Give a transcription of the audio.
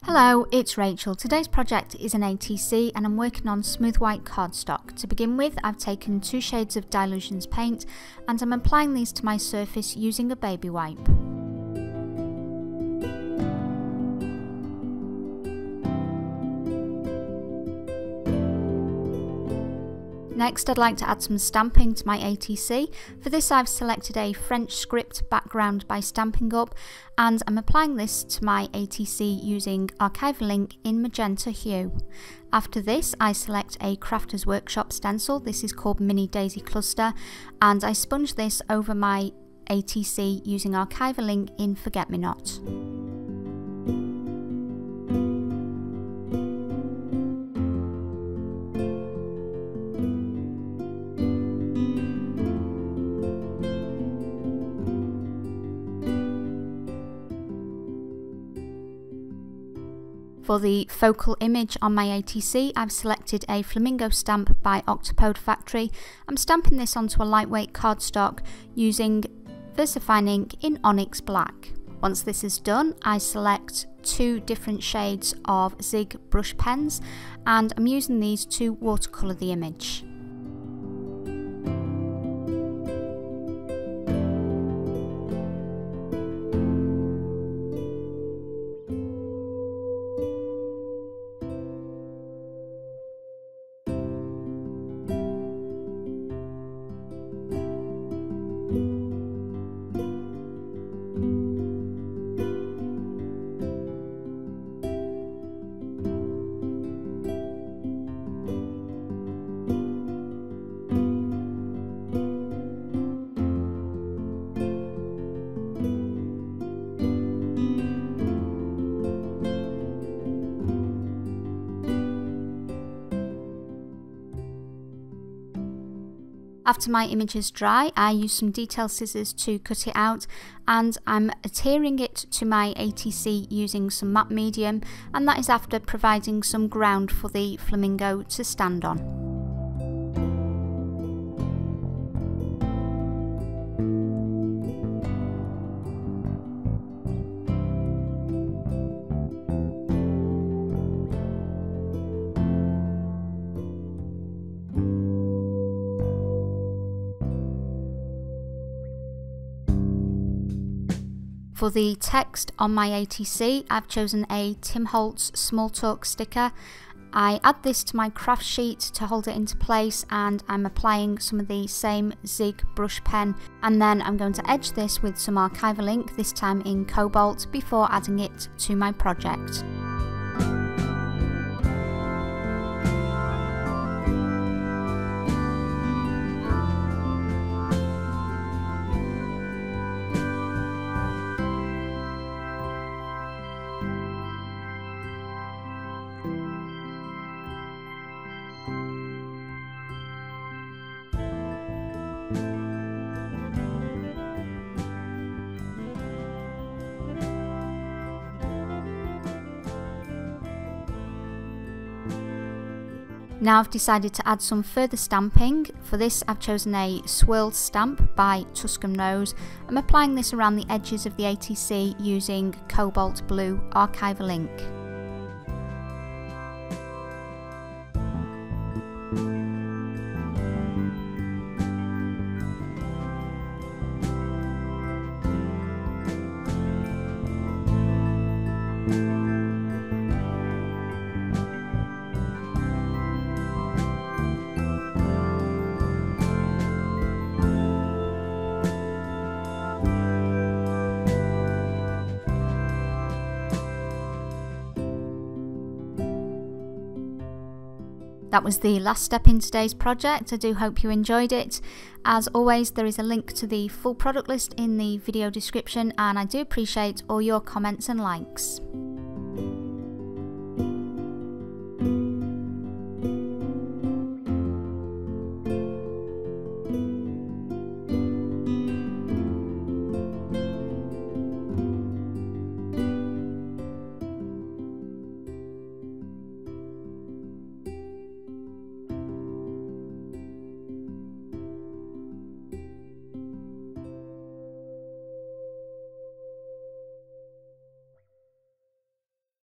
Hello, it's Rachel. Today's project is an ATC and I'm working on smooth white cardstock. To begin with, I've taken 2 shades of Dylusions paint and I'm applying these to my surface using a baby wipe. Next, I'd like to add some stamping to my ATC. For this, I've selected a French script background by Stampin' Up, and I'm applying this to my ATC using Archival ink in magenta hue. After this, I select a Crafter's Workshop stencil. This is called Mini Daisy Cluster, and I sponge this over my ATC using Archival ink in Forget Me Not. For the focal image on my ATC, I've selected a flamingo stamp by Octopode Factory. I'm stamping this onto a lightweight cardstock using VersaFine ink in Onyx Black. Once this is done, I select 2 different shades of Zig brush pens and I'm using these to watercolour the image. After my image is dry, I use some detail scissors to cut it out and I'm adhering it to my ATC using some matte medium, and that is after providing some ground for the flamingo to stand on. For the text on my ATC, I've chosen a Tim Holtz Small Talk sticker. I add this to my craft sheet to hold it into place and I'm applying some of the same Zig brush pen, and then I'm going to edge this with some Archival ink, this time in Cobalt, before adding it to my project. Now I've decided to add some further stamping. For this I've chosen a swirled stamp by Tuscan Nose. I'm applying this around the edges of the ATC using Cobalt Blue Archival ink. That was the last step in today's project. I do hope you enjoyed it. As always, there is a link to the full product list in the video description, and I do appreciate all your comments and likes.